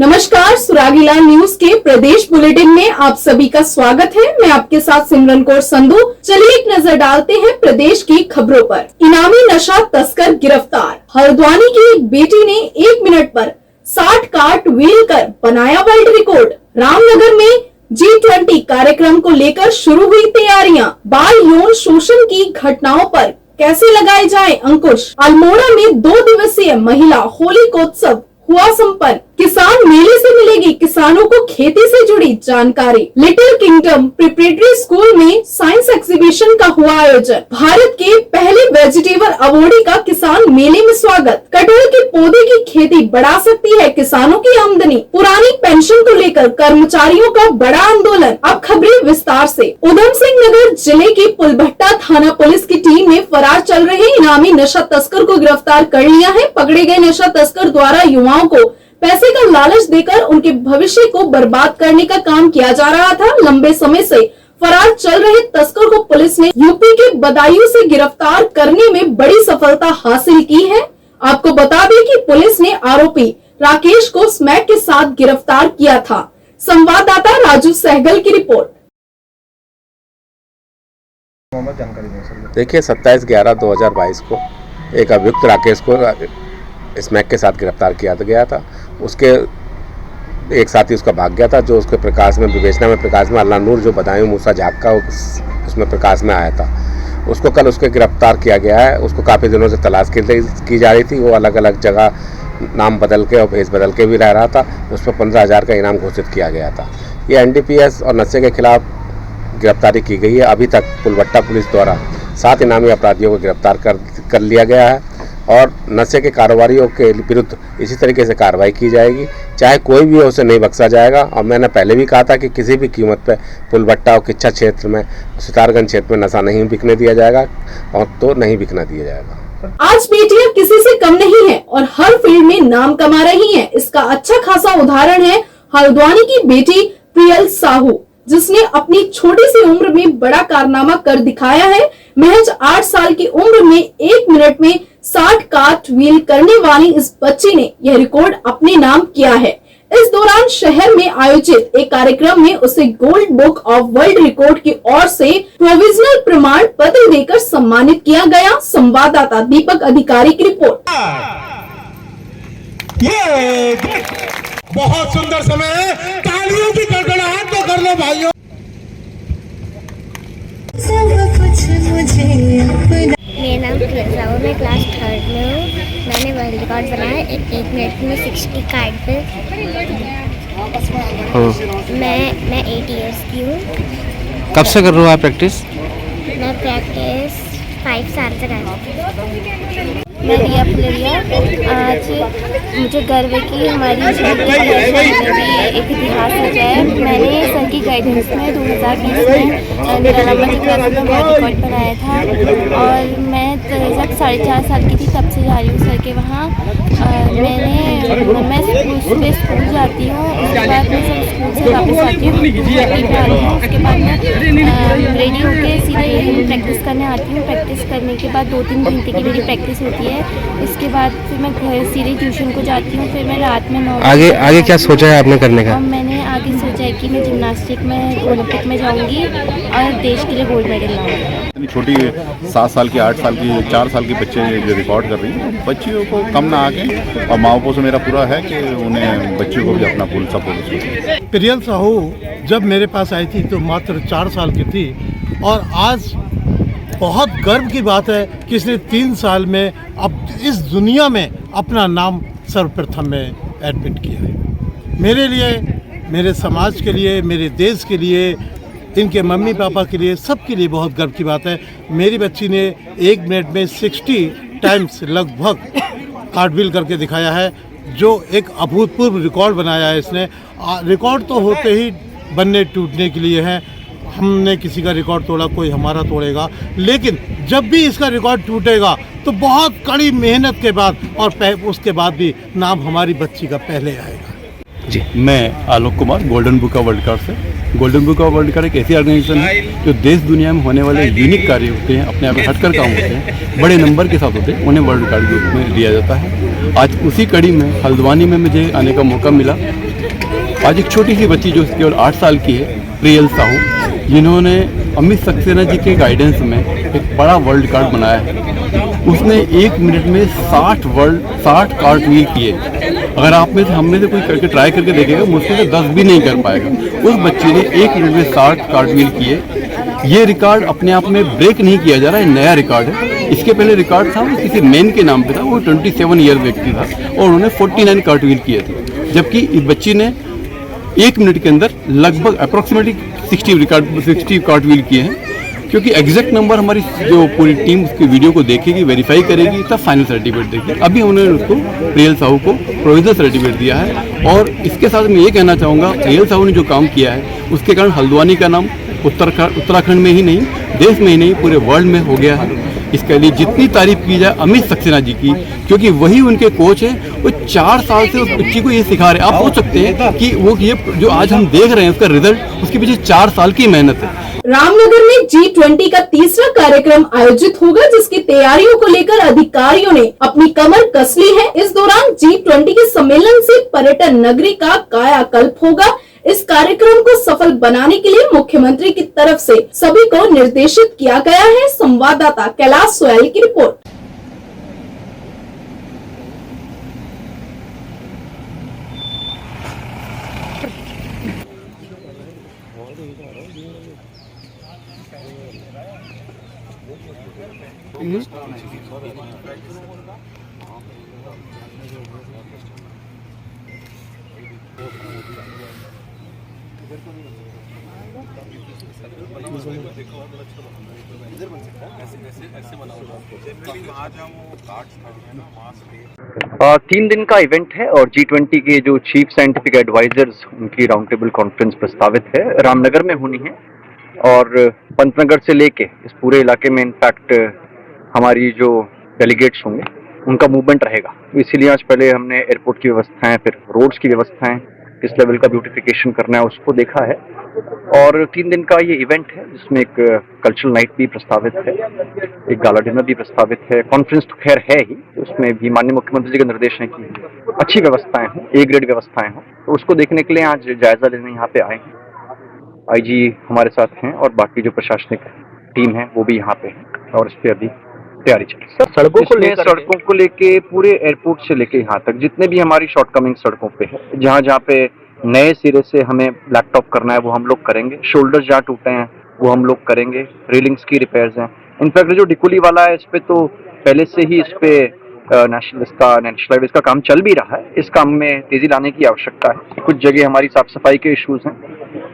नमस्कार, सुरागीला न्यूज के प्रदेश बुलेटिन में आप सभी का स्वागत है। मैं आपके साथ सिमरन कौर संधू। चलिए एक नजर डालते हैं प्रदेश की खबरों पर। इनामी नशा तस्कर गिरफ्तार। हल्द्वानी की एक बेटी ने 1 मिनट पर 60 कार्ट व्हील कर बनाया वर्ल्ड रिकॉर्ड। रामनगर में G20 कार्यक्रम को लेकर शुरू हुई तैयारियां। बाल यौन शोषण की घटनाओं पर कैसे लगाए जाए अंकुश। अल्मोड़ा में 2 दिवसीय महिला होलिकोत्सव हुआ संपन्न। किसान मेले से मिलेगी किसानों को खेती से जुड़ी जानकारी। लिटिल किंगडम प्रिपरेटरी स्कूल में साइंस एग्जीबिशन का हुआ आयोजन। भारत के पहले वेजिटेबल अवॉर्डी का किसान मेले में स्वागत। कटहल के पौधे की खेती बढ़ा सकती है किसानों की आमदनी। पुरानी पेंशन को लेकर कर्मचारियों का बड़ा आंदोलन। अब खबरें विस्तार से। उधम सिंह नगर जिले की पुलभट्टा थाना पुलिस की टीम ने फरार चल रहे इनामी नशा तस्कर को गिरफ्तार कर लिया है। पकड़े गए नशा तस्कर द्वारा युवाओं को पैसे का लालच देकर उनके भविष्य को बर्बाद करने का काम किया जा रहा था। लंबे समय से फरार चल रहे तस्कर को पुलिस ने यूपी के बदायूं से गिरफ्तार करने में बड़ी सफलता हासिल की है। आपको बता दें कि पुलिस ने आरोपी राकेश को स्मैक के साथ गिरफ्तार किया था। संवाददाता राजू सहगल की रिपोर्ट। देखिए 27/11/2022 को एक अभियुक्त राकेश को स्मैक के साथ गिरफ्तार किया गया था। उसके एक साथी उसका भाग गया था, जो उसके प्रकाश में विवेचना में प्रकाश में अल्लाह नूर जो बदायूं मूसा झाग का उसमें प्रकाश में आया था। उसको कल उसके गिरफ्तार किया गया है। उसको काफ़ी दिनों से तलाश की जा रही थी। वो अलग अलग जगह नाम बदल के और भेष बदल के भी रह रहा था। उस पर 15,000 का इनाम घोषित किया गया था। ये NDPS और नशे के खिलाफ गिरफ्तारी की गई है। अभी तक पुलभट्टा पुलिस द्वारा 7 इनामी अपराधियों को गिरफ्तार कर लिया गया है और नशे के कारोबारियों के विरुद्ध इसी तरीके से कार्रवाई की जाएगी। चाहे कोई भी हो, उसे नहीं बख्शा जाएगा। और मैंने पहले भी कहा था कि किसी भी कीमत पर पुलभट्टा और किच्छा क्षेत्र में, सितारगंज क्षेत्र में नशा नहीं बिकने दिया जाएगा और तो नहीं बिकना दिया जाएगा। आज बेटियां किसी से कम नहीं है और हर फील्ड में नाम कमा रही हैं। इसका अच्छा खासा उदाहरण है हल्द्वानी की बेटी प्रियल साहू, जिसने अपनी छोटी सी उम्र में बड़ा कारनामा कर दिखाया है। महज 8 साल की उम्र में 1 मिनट में 60 कार्ट व्हील करने वाली इस बच्ची ने यह रिकॉर्ड अपने नाम किया है। इस दौरान शहर में आयोजित एक कार्यक्रम में उसे gold book of world record की ओर से प्रोविजनल प्रमाण पत्र देकर सम्मानित किया गया। संवाददाता दीपक अधिकारी की रिपोर्ट। ये बहुत सुंदर समय है, तालियों की गड़गड़ाहट तो कर लो भाइयों। मेरा नाम प्रियंका है, मैं क्लास 3rd में हूँ। मैंने वर्ल्ड रिकॉर्ड बनाया 1 मिनट में 60 कार्ड पे। मैं 8 इयर्स की हूँ। कब से कर रहे हो आप प्रैक्टिस? मैं प्रैक्टिस 5 साल से कर रही हूँ। मैं रिया पुलरिया। आज मुझे गर्व है कि हमारी में भी एक इतिहास रचा है। मैंने सर की गाइडेंस में 2020 में निराला जी क्लास में वर्ल्ड रिकॉर्ड बनाया था और मैं जब 4.5 साल की थी तब से जा रही हूँ सर के वहाँ। मैं सुबह स्कूल जाती हूँ, उसके बाद मैं सब स्कूल से वापस आती हूँ, उसके बाद मैं रेडी होकर सीधे प्रैक्टिस करने आती हूँ। प्रैक्टिस करने के बाद 2-3 घंटे की मेरी प्रैक्टिस होती है। उसके बाद फिर मैं घर सीधे ट्यूशन को जाती हूँ। फिर मैं रात में 9 आगे क्या सोचा है आपने करने का? मैंने आगे सोचा है कि मैं जिम्नास्टिक में ओलंपिक में जाऊँगी और देश के लिए गोल्ड मेडल लाऊँगी। छोटी 7 साल की, 8 साल की, 4 साल की बच्चे जो रिकॉर्ड कर रही है, बच्चियों को कम ना आके और माँ बापों से मेरा पूरा है कि उन्हें बच्चियों को भी अपना फुल सपोर्ट। प्रियल साहू जब मेरे पास आई थी तो मात्र 4 साल की थी और आज बहुत गर्व की बात है कि इसने 3 साल में अब इस दुनिया में अपना नाम सर्वप्रथम में एडमिट किया है। मेरे लिए, मेरे समाज के लिए, मेरे देश के लिए, इनके मम्मी पापा के लिए, सबके लिए बहुत गर्व की बात है। मेरी बच्ची ने 1 मिनट में 60 टाइम्स लगभग कार्टव्हील करके दिखाया है, जो एक अभूतपूर्व रिकॉर्ड बनाया है इसने। रिकॉर्ड तो होते ही बनने टूटने के लिए हैं। हमने किसी का रिकॉर्ड तोड़ा, कोई हमारा तोड़ेगा, लेकिन जब भी इसका रिकॉर्ड टूटेगा तो बहुत कड़ी मेहनत के बाद और उसके बाद भी नाम हमारी बच्ची का पहले आएगा। जी, मैं Alok Kumar, golden book of world record से। Golden book of world record एक ऐसी ऑर्गेनाइजेशन है जो देश दुनिया में होने वाले यूनिक कार्य होते हैं, अपने आप में हटकर काम होते हैं, बड़े नंबर के साथ होते हैं, उन्हें वर्ल्ड रिकॉर्ड के रूप में दिया जाता है। आज उसी कड़ी में हल्द्वानी में मुझे आने का मौका मिला आज एक छोटी सी बच्ची जो केवल 8 साल की है, प्रियल साहू, जिन्होंने अमित सक्सेना जी के गाइडेंस में एक बड़ा वर्ल्ड रिकॉर्ड बनाया है। उसने 1 मिनट में 60 कार्टव्हील किए। अगर आप में से हम में से कोई करके ट्राई करके देखेगा, मुश्किल से 10 भी नहीं कर पाएगा। उस बच्चे ने 1 मिनट में 60 कार्टव्हील किए। ये रिकॉर्ड अपने आप में ब्रेक नहीं किया जा रहा है, नया रिकॉर्ड है। इसके पहले रिकॉर्ड था वो किसी मैन के नाम पे था, वो 27 ईयर व्यक्ति था और उन्होंने 49 कार्टव्हील किए थे, जबकि इस बच्ची ने 1 मिनट के अंदर लगभग अप्रोक्सीमेटली 60 कार्टव्हील किए हैं। क्योंकि एग्जैक्ट नंबर हमारी जो पूरी टीम उसकी वीडियो को देखेगी, वेरीफाई करेगी, तब फाइनल सर्टिफिकेट देगी। अभी उन्होंने उसको प्रियल साहू को प्रोविजनल सर्टिफिकेट दिया है। और इसके साथ मैं ये कहना चाहूँगा, प्रियल साहू ने जो काम किया है उसके कारण हल्द्वानी का नाम उत्तराखंड में ही नहीं, देश में ही नहीं, पूरे वर्ल्ड में हो गया है। इसके लिए जितनी तारीफ की जाए अमित सक्सेना जी की, क्योंकि वही उनके कोच हैं। वो 4 साल से उस बच्ची को ये सिखा रहे हैं। आप सोच सकते हैं कि वो ये जो आज हम देख रहे हैं उसका रिजल्ट, उसके पीछे 4 साल की मेहनत है। रामनगर में G20 का तीसरा कार्यक्रम आयोजित होगा, जिसकी तैयारियों को लेकर अधिकारियों ने अपनी कमर कस ली है। इस दौरान G20 के सम्मेलन से पर्यटन नगरी का कायाकल्प होगा। इस कार्यक्रम को सफल बनाने के लिए मुख्यमंत्री की तरफ से सभी को निर्देशित किया गया है। संवाददाता कैलाश सोयल की रिपोर्ट। तीन दिन का इवेंट है और G20 के जो चीफ साइंटिफिक एडवाइजर्स उनकी राउंड टेबल कॉन्फ्रेंस प्रस्तावित है, रामनगर में होनी है। और पंतनगर से लेके इस पूरे इलाके में इनफैक्ट हमारी जो डेलीगेट्स होंगे उनका मूवमेंट रहेगा। इसीलिए आज पहले हमने एयरपोर्ट की व्यवस्थाएं, फिर रोड्स की व्यवस्थाएं, किस लेवल का ब्यूटिफिकेशन करना है उसको देखा है। और 3 दिन का ये इवेंट है जिसमें एक कल्चरल नाइट भी प्रस्तावित है, एक गाला डिनर भी प्रस्तावित है। कॉन्फ्रेंस तो खैर है ही, उसमें भी माननीय मुख्यमंत्री जी के निर्देश है कि अच्छी व्यवस्थाएं हों, A ग्रेड व्यवस्थाएं हों। तो उसको देखने के लिए आज जायजा लेने यहाँ पे आए हैं। IG हमारे साथ हैं और बाकी जो प्रशासनिक टीम है वो भी यहाँ पे है और इस पर अभी तैयारी चल रही है। सड़कों को लेके पूरे एयरपोर्ट से लेके यहाँ तक जितने भी हमारी शॉर्टकमिंग सड़कों पे है, जहाँ पे नए सिरे से हमें ब्लैकटॉप करना है वो हम लोग करेंगे। शोल्डर्स जहाँ टूटे हैं वो हम लोग करेंगे। रेलिंग्स की रिपेयर्स हैं। इनफैक्ट जो डिकुली वाला है इस पे तो पहले से ही इस पे नेशनल हाईवे का काम चल भी रहा है। इस काम में तेजी लाने की आवश्यकता है। कुछ जगह हमारी साफ सफाई के इश्यूज हैं,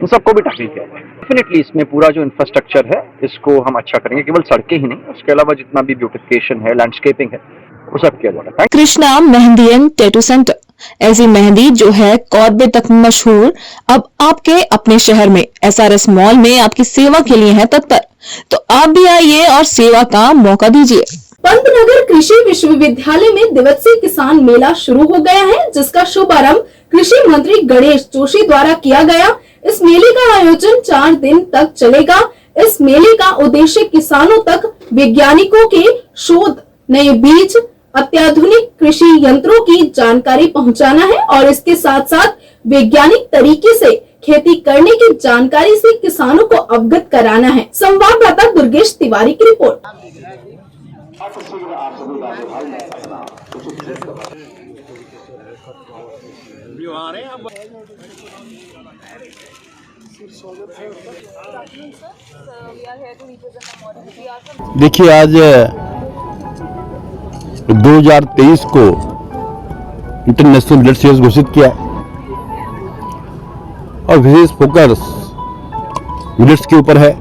इन सबको भी टैकल किया है। डेफिनेटली इसमें पूरा जो इंफ्रास्ट्रक्चर है इसको हम अच्छा करेंगे, केवल सड़कें ही नहीं, उसके अलावा जितना भी ब्यूटिफिकेशन है, लैंडस्केपिंग है, वो सब किया जाएगा। Krishna mehndi and tattoo centre, ऐसी मेहंदी जो है कॉर्बे तक मशहूर, अब आपके अपने शहर में SRS मॉल में आपकी सेवा के लिए है तत्पर। तो आप भी आइए और सेवा का मौका दीजिए। पंतनगर कृषि विश्वविद्यालय में दिवसीय किसान मेला शुरू हो गया है, जिसका शुभारंभ कृषि मंत्री गणेश जोशी द्वारा किया गया। इस मेले का आयोजन 4 दिन तक चलेगा। इस मेले का उद्देश्य किसानों तक वैज्ञानिकों के शोध, नए बीज, अत्याधुनिक कृषि यंत्रों की जानकारी पहुंचाना है और इसके साथ साथ वैज्ञानिक तरीके से खेती करने की जानकारी से किसानों को अवगत कराना है। संवाददाता दुर्गेश तिवारी की रिपोर्ट। देखिए, आज 2023 को इंटरनेशनल मिलेट्स ईयर घोषित किया है और विशेष फोकस मिलेट्स के ऊपर है,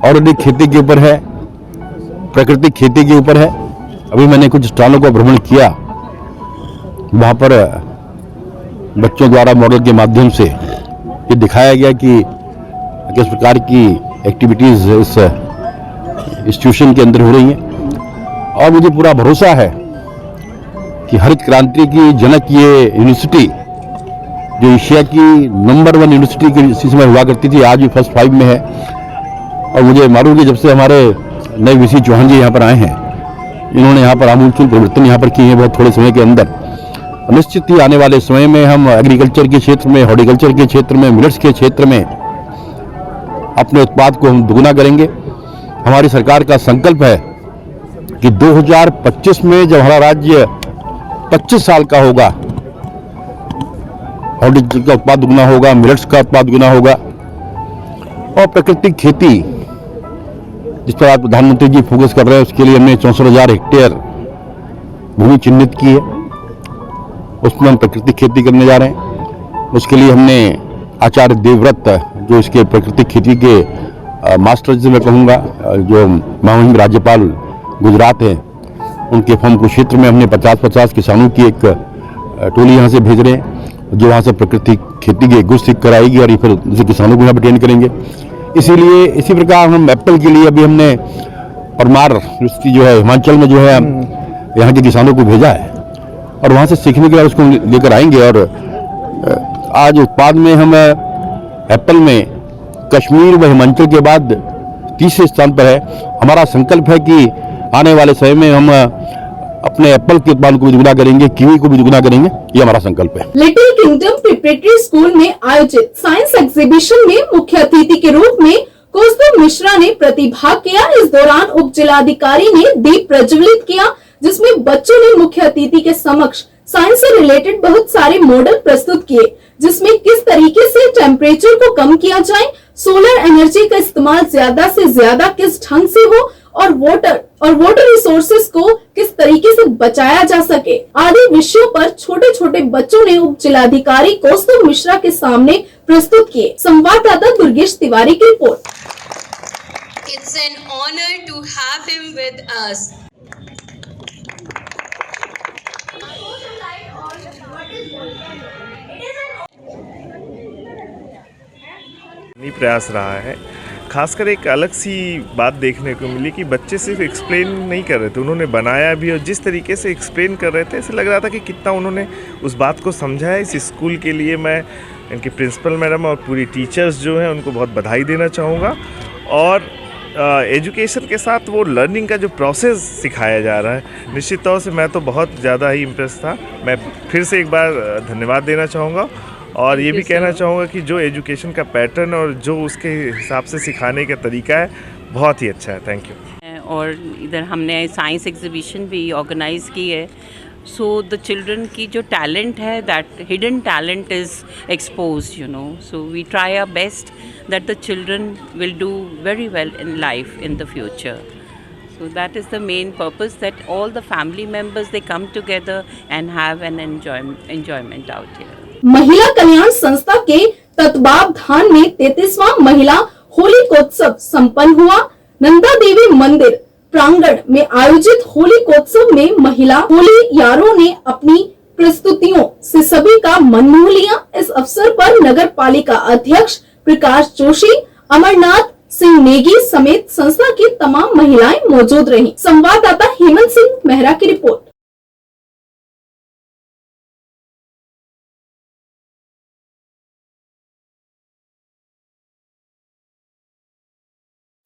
ऑर्गेनिक खेती के ऊपर है, प्राकृतिक खेती के ऊपर है। अभी मैंने कुछ स्थानों का भ्रमण किया, वहाँ पर बच्चों द्वारा मॉडल के माध्यम से ये दिखाया गया कि किस प्रकार की एक्टिविटीज़ इस इंस्टीट्यूशन के अंदर हो रही हैं। और मुझे पूरा भरोसा है कि हरित क्रांति की जनक ये यूनिवर्सिटी, जो एशिया की नंबर 1 यूनिवर्सिटी की स्थिति में हुआ करती थी, आज भी फर्स्ट 5 में है। और मुझे मालूम कि जब से हमारे नए VC चौहान जी यहाँ पर आए हैं, इन्होंने यहाँ पर आमूलचूल परिवर्तन यहाँ पर किए हैं बहुत थोड़े समय के अंदर। निश्चित ही आने वाले समय में हम एग्रीकल्चर के क्षेत्र में, हॉर्टिकल्चर के क्षेत्र में, मिलेट्स के क्षेत्र में अपने उत्पाद को हम दुगना करेंगे। हमारी सरकार का संकल्प है कि 2025 में जब हमारा राज्य 25 साल का होगा, हॉर्टिकल्चर का उत्पाद दुगना होगा, मिलेट्स का उत्पाद दुगना होगा और प्राकृतिक खेती जिस पर आज प्रधानमंत्री जी फोकस कर रहे हैं, उसके लिए हमने 64,000 हेक्टेयर भूमि चिन्हित की है। उसमें हम प्राकृतिक खेती करने जा रहे हैं। उसके लिए हमने आचार्य देवव्रत, जो इसके प्राकृतिक खेती के मास्टर जी मैं कहूँगा, जो महामहिम राज्यपाल गुजरात हैं, उनके फॉर्म को क्षेत्र में हमने 50-50 किसानों की एक टोली यहाँ से भेज रहे हैं, जो वहाँ से प्राकृतिक खेती के गुण सीख कर आएगी और ये फिर उनसे किसानों को यहाँ पर ट्रेन करेंगे। इसीलिए इसी प्रकार हम एप्पल के लिए अभी हमने परमार यूनिवर्सिटी जो है हिमाचल में जो है यहाँ के किसानों को भेजा है और वहाँ से सीखने के बाद उसको लेकर आएंगे। और आज उत्पाद में हम एप्पल में कश्मीर व हिमाचल के बाद तीसरे स्थान पर है। हमारा संकल्प है कि आने वाले समय में हम अपने एप्पल के उत्पादन को भी दुगना करेंगे, कीवी को भी दुगना करेंगे, ये हमारा संकल्प है। लिटिल किंगडम प्रिपरेटरी स्कूल में आयोजित साइंस एग्जीबिशन में मुख्य अतिथि के रूप में कौस्तुभ मिश्रा ने प्रतिभाग किया। इस दौरान उप जिलाधिकारी ने दीप प्रज्वलित किया, जिसमें बच्चों ने मुख्य अतिथि के समक्ष साइंस से रिलेटेड बहुत सारे मॉडल प्रस्तुत किए, जिसमें किस तरीके से टेम्परेचर को कम किया जाए, सोलर एनर्जी का इस्तेमाल ज्यादा से ज्यादा किस ढंग से हो और वाटर रिसोर्सेज को किस तरीके से बचाया जा सके आदि विषयों पर छोटे छोटे बच्चों ने उप जिलाधिकारी कौस्तुभ मिश्रा के सामने प्रस्तुत किए। संवाददाता दुर्गेश तिवारी की report. It's an honor to have him with us. प्रयास रहा है। खासकर एक अलग सी बात देखने को मिली कि बच्चे सिर्फ एक्सप्लेन नहीं कर रहे थे, उन्होंने बनाया भी, और जिस तरीके से एक्सप्लेन कर रहे थे ऐसे लग रहा था कि कितना उन्होंने उस बात को समझा है। इस स्कूल के लिए मैं इनके प्रिंसिपल मैडम और पूरी टीचर्स जो हैं उनको बहुत बधाई देना चाहूँगा। और एजुकेशन के साथ वो लर्निंग का जो प्रोसेस सिखाया जा रहा है, निश्चित तौर से मैं तो बहुत ज़्यादा ही इम्प्रेस था। मैं फिर से एक बार धन्यवाद देना चाहूँगा और ये भी कहना चाहूँगा कि जो एजुकेशन का पैटर्न और जो उसके हिसाब से सिखाने का तरीका है बहुत ही अच्छा है। Thank you. और इधर हमने साइंस एग्जीबिशन भी ऑर्गेनाइज़ की है, सो द चिल्ड्रन की जो टैलेंट है, that hidden talent is expose, you know, so we try our best that the children will do very well in life in the future. So that is the main purpose, that all the family members, they come together and have an enjoyment out here. महिला कल्याण संस्था के तत्वावधान में 33वां महिला होलिकोत्सव संपन्न हुआ। नंदा देवी मंदिर प्रांगण में आयोजित होलिकोत्सव में महिला होलियारों ने अपनी प्रस्तुतियों से सभी का मन मोह लिया। इस अवसर पर नगर पालिका अध्यक्ष प्रकाश जोशी, अमरनाथ सिंह नेगी समेत संस्था की तमाम महिलाएं मौजूद रहीं। संवाददाता हेमंत सिंह मेहरा की रिपोर्ट।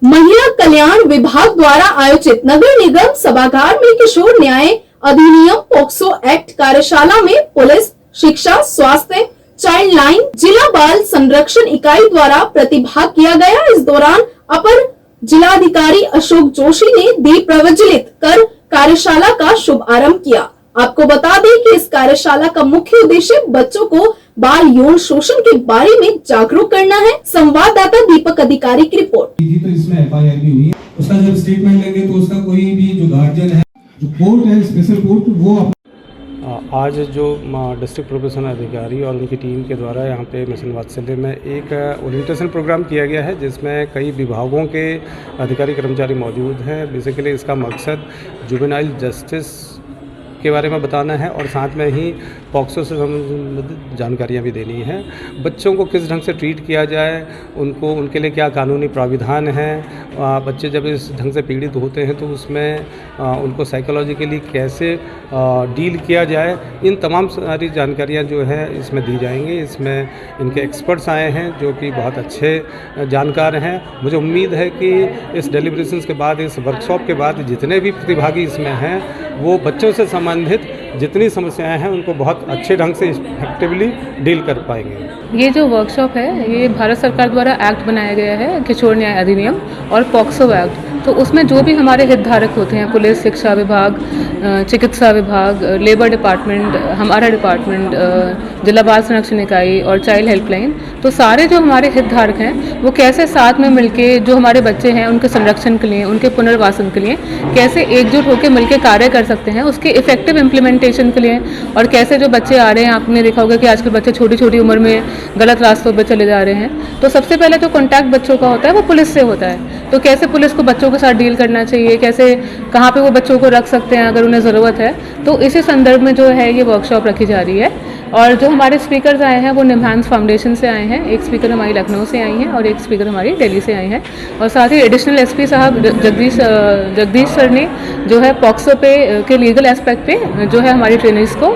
महिला कल्याण विभाग द्वारा आयोजित नगर निगम सभागार में किशोर न्याय अधिनियम पोक्सो एक्ट कार्यशाला में पुलिस, शिक्षा, स्वास्थ्य, चाइल्ड लाइन, जिला बाल संरक्षण इकाई द्वारा प्रतिभाग किया गया। इस दौरान अपर जिलाधिकारी अशोक जोशी ने दीप प्रज्वलित कर कार्यशाला का शुभारंभ किया। आपको बता दें कि इस कार्यशाला का मुख्य उद्देश्य बच्चों को बाल यौन शोषण के बारे में जागरूक करना है। संवाददाता दीपक अधिकारी की रिपोर्ट। तो इसमें एफआईआर भी हुई है, उसका जब स्टेटमेंट लेंगे तो उसका कोई भी जो गार्जियन है, जो कोर्ट है, स्पेशल कोर्ट, वो आज जो डिस्ट्रिक्ट प्रोबेशन अधिकारी और उनकी टीम के द्वारा यहाँ पे मिशन वात्सल्य में एक ओरिएंटेशन प्रोग्राम किया गया है, जिसमें कई विभागों के अधिकारी कर्मचारी मौजूद हैं। बेसिकली इसका मकसद जुवेनाइल जस्टिस के बारे में बताना है और साथ में ही पॉक्सो से संबंधित जानकारियाँ भी देनी है। बच्चों को किस ढंग से ट्रीट किया जाए, उनके लिए क्या कानूनी प्राविधान है, बच्चे जब इस ढंग से पीड़ित होते हैं तो उसमें उनको साइकोलॉजिकली कैसे डील किया जाए, इन तमाम सारी जानकारियाँ जो है इसमें दी जाएंगी। इसमें इनके एक्सपर्ट्स आए हैं जो कि बहुत अच्छे जानकार हैं। मुझे उम्मीद है कि इस डेलिब्रेशंस के बाद, इस वर्कशॉप के बाद जितने भी प्रतिभागी इसमें हैं वो बच्चों से संबंधित जितनी समस्याएं हैं उनको बहुत अच्छे ढंग से इफेक्टिवली डील कर पाएंगे। ये जो वर्कशॉप है ये भारत सरकार द्वारा एक्ट बनाया गया है किशोर न्याय अधिनियम और पॉक्सो एक्ट। तो उसमें जो भी हमारे हितधारक होते हैं, पुलिस, शिक्षा विभाग, चिकित्सा विभाग, लेबर डिपार्टमेंट, हमारा डिपार्टमेंट, जिला बाल संरक्षण इकाई और चाइल्ड हेल्पलाइन, तो सारे जो हमारे हितधारक हैं वो कैसे साथ में मिलके जो हमारे बच्चे हैं उनके संरक्षण के लिए, उनके पुनर्वासन के लिए कैसे एकजुट होकर मिलकर कार्य कर सकते हैं, उसके इफेक्टिव इम्प्लीमेंटेशन के लिए। और कैसे जो बच्चे आ रहे हैं, आपने देखा होगा कि आजकल बच्चे छोटी छोटी उम्र में गलत रास्तों पर चले जा रहे हैं, तो सबसे पहले जो कॉन्टैक्ट बच्चों का होता है वो पुलिस से होता है। तो कैसे पुलिस को बच्चों के साथ डील करना चाहिए, कैसे कहाँ पे वो बच्चों को रख सकते हैं अगर उन्हें ज़रूरत है, तो इसी संदर्भ में जो है ये वर्कशॉप रखी जा रही है। और जो हमारे स्पीकर्स आए हैं वो निम्हांस फाउंडेशन से आए हैं, एक स्पीकर हमारी लखनऊ से आई हैं और एक स्पीकर हमारी दिल्ली से आई हैं। और साथ ही एडिशनल एसपी साहब जगदीश सर ने जो है पॉक्सो पे के लीगल एस्पेक्ट पे जो है हमारी ट्रेनर्स को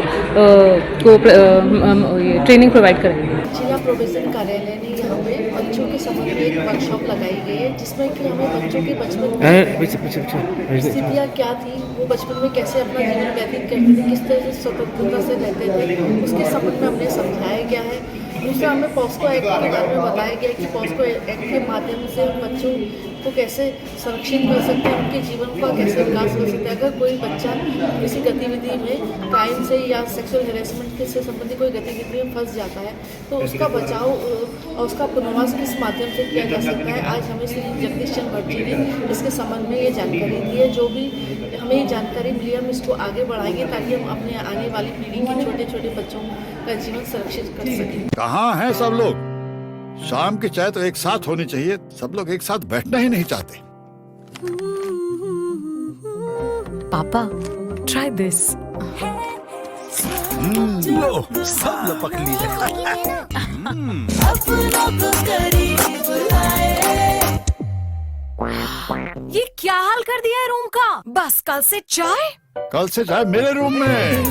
ये ट्रेनिंग प्रोवाइड करेंगे। जिला प्रोबेशन कार्यालय ने यहाँ पे बच्चों के संबंध में एक वर्कशॉप लगाई गई है जिसमें कि हमें बच्चों के बचपन में स्थितियाँ क्या थी, वो बचपन में कैसे अपना जीवन व्यतीत करते थे, किस तरह से स्वतंत्रता से रहते थे, उसके संबंध में हमने समझाया गया है। दूसरा हमें पॉस्को एक्ट के बारे में बताया गया कि पॉस्को एक्ट के माध्यम से हम बच्चों को कैसे संरक्षित कर सकते हैं, उनके जीवन का कैसे विकास कर सकते हैं। अगर कोई बच्चा किसी गतिविधि में क्राइम से या सेक्सुअल हैरेसमेंट से संबंधित कोई गतिविधि में फंस जाता है तो उसका बचाव और उसका पुनर्वास किस माध्यम से किया जा सकता है। आज हमें श्री जगदीश चंद्र भट्ट जी ने इसके संबंध में ये जानकारी दी है। जो भी हमें ये जानकारी मिली हम इसको आगे बढ़ाएंगे ताकि हम अपने आने वाली पीढ़ी के छोटे छोटे बच्चों का जीवन सुरक्षित कर सकें। कहाँ हैं सब लोग? शाम की चाय तो एक साथ होनी चाहिए, सब लोग एक साथ बैठना ही नहीं चाहते। पापा, try this. लो, सब लपक लिए। ये क्या हाल कर दिया है रूम का? बस कल से चाय? कल से चाय मेरे रूम में।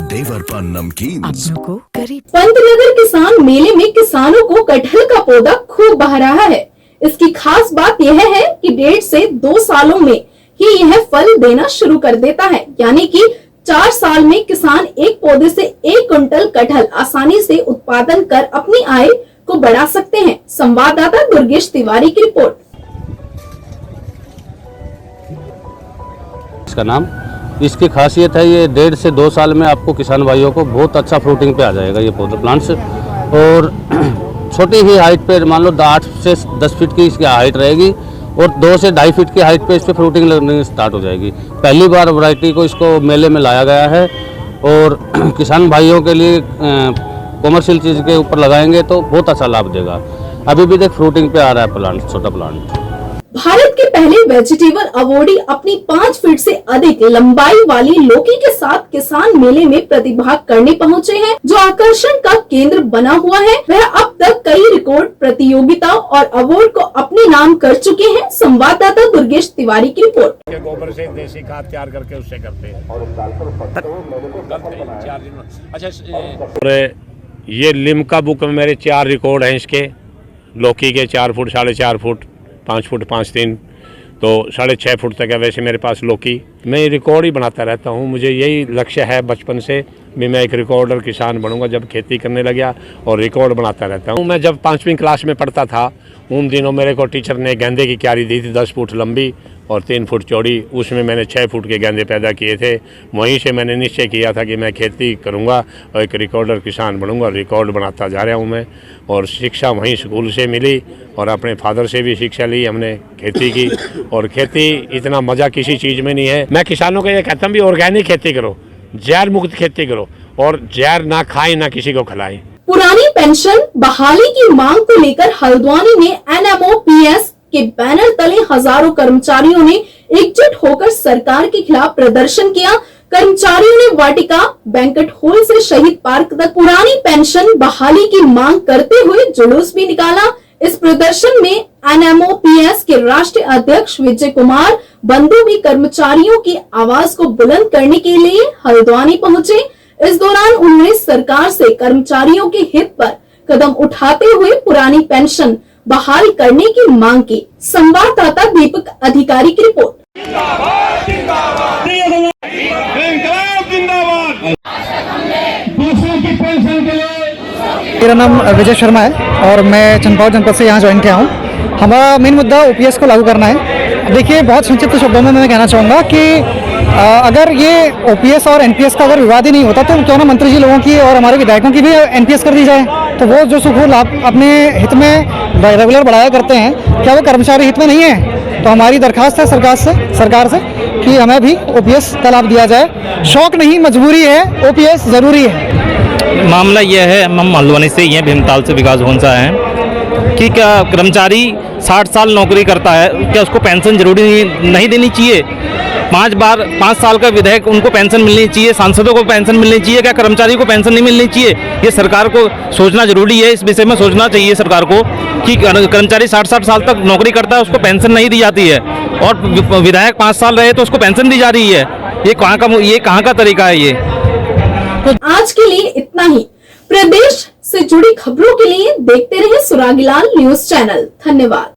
देवरपन नमकीन। पंतनगर किसान मेले में किसानों को कटहल का पौधा खूब बहा रहा है। इसकी खास बात यह है कि 1.5 से 2 सालों में ही यह फल देना शुरू कर देता है, यानी कि 4 साल में किसान एक पौधे से 1 क्विंटल कटहल आसानी से उत्पादन कर अपनी आय को बढ़ा सकते हैं। संवाददाता दुर्गेश तिवारी की रिपोर्ट। इसका नाम, इसकी खासियत है ये 1.5 से 2 साल में आपको किसान भाइयों को बहुत अच्छा फ्रूटिंग पे आ जाएगा ये पौधा प्लांट्स। और छोटी ही हाइट पे मान लो 8 से 10 फीट की इसकी हाइट रहेगी और 2 से 2.5 फीट की हाइट पे इस पर फ्रूटिंग लगनी स्टार्ट हो जाएगी। पहली बार वैरायटी को इसको मेले में लाया गया है और किसान भाइयों के लिए कॉमर्शियल चीज़ के ऊपर लगाएंगे तो बहुत अच्छा लाभ देगा। अभी भी देख फ्रूटिंग पे आ रहा है प्लांट, छोटा प्लांट। भारत के पहले वेजिटेबल अवॉर्डी अपनी 5 फीट से अधिक लंबाई वाली लौकी के साथ किसान मेले में प्रतिभाग करने पहुंचे हैं। जो आकर्षण का केंद्र बना हुआ है वह अब तक कई रिकॉर्ड प्रतियोगिता और अवार्ड को अपने नाम कर चुके हैं। संवाददाता दुर्गेश तिवारी की रिपोर्ट। गोबर से देसी खाद तैयार करके उससे करते हैं। अच्छा, ये लिम्का बुक में मेरे 4 रिकॉर्ड हैं इसके। लौकी के 4 फुट, 4.5 फुट, 5 फुट 5.3, तो 6.5 फुट तक है वैसे मेरे पास लौकी। मैं रिकॉर्ड ही बनाता रहता हूँ। मुझे यही लक्ष्य है बचपन से भी, मैं एक रिकॉर्डर किसान बनूंगा। जब खेती करने लगा और रिकॉर्ड बनाता रहता हूँ। मैं जब 5वीं क्लास में पढ़ता था उन दिनों मेरे को टीचर ने गेंदे की क्यारी दी थी 10 फुट लंबी और 3 फुट चौड़ी। उसमें मैंने 6 फुट के गेंदे पैदा किए थे। वहीं से मैंने निश्चय किया था कि मैं खेती करूंगा और एक रिकॉर्डर किसान बनूंगा। रिकॉर्ड बनाता जा रहा हूं मैं। और शिक्षा वहीं स्कूल से मिली और अपने फादर से भी शिक्षा ली हमने खेती की। और खेती इतना मज़ा किसी चीज़ में नहीं है। मैं किसानों को ये कहता हूँ भी ऑर्गेनिक खेती करो, जहर मुक्त खेती करो और जहर ना खाएं ना किसी को खिलाएं। पुरानी पेंशन बहाली की मांग को लेकर हल्द्वानी में NMOPS के बैनर तले हजारों कर्मचारियों ने एकजुट होकर सरकार के खिलाफ प्रदर्शन किया। कर्मचारियों ने वाटिका बैंक्वेट हॉल से शहीद पार्क तक पुरानी पेंशन बहाली की मांग करते हुए जुलूस भी निकाला। इस प्रदर्शन में NMOPS के राष्ट्रीय अध्यक्ष विजय कुमार बंधु भी कर्मचारियों की आवाज को बुलंद करने के लिए हल्द्वानी पहुंचे। इस दौरान उन्होंने सरकार से कर्मचारियों के हित पर कदम उठाते हुए पुरानी पेंशन बहाल करने की मांग की। संवाददाता दीपक अधिकारी की रिपोर्ट। मेरा नाम विजय शर्मा है और मैं चंपावत जनपद से यहाँ ज्वाइन किया हूँ। हमारा मेन मुद्दा ओपीएस को लागू करना है। देखिए, बहुत संक्षिप्त शब्दों में मैं कहना चाहूँगा कि अगर ये ओपीएस और एनपीएस का अगर विवाद ही नहीं होता तो क्यों ना मंत्री जी लोगों की और हमारे विधायकों की भी एनपीएस कर दी जाए। तो वो जो सुख लाभ अपने हित में रेगुलर बढ़ाया करते हैं, क्या वो कर्मचारी हित में नहीं है? तो हमारी दरखास्त है सरकार से कि हमें भी ओपीएस का लाभ दिया जाए। शौक नहीं, मजबूरी है, ओपीएस ज़रूरी है। मामला यह है, हम मालवानी से ये भीमताल से विकास भोंसा हैं कि क्या कर्मचारी 60 साल नौकरी करता है, क्या उसको पेंशन जरूरी नहीं देनी चाहिए? 5 साल का विधेयक उनको पेंशन मिलनी चाहिए, सांसदों को पेंशन मिलनी चाहिए, क्या कर्मचारी को पेंशन नहीं मिलनी चाहिए? ये सरकार को सोचना जरूरी है। इस विषय में सोचना चाहिए सरकार को कि कर्मचारी 60 साल तक नौकरी करता है, उसको पेंशन नहीं दी जाती है, और विधायक 5 साल रहे तो उसको पेंशन दी जा रही है। ये कहाँ का तरीका है ये? आज के लिए इतना ही। प्रदेश से जुड़ी खबरों के लिए देखते रहिए सुरागीलाल न्यूज चैनल। धन्यवाद।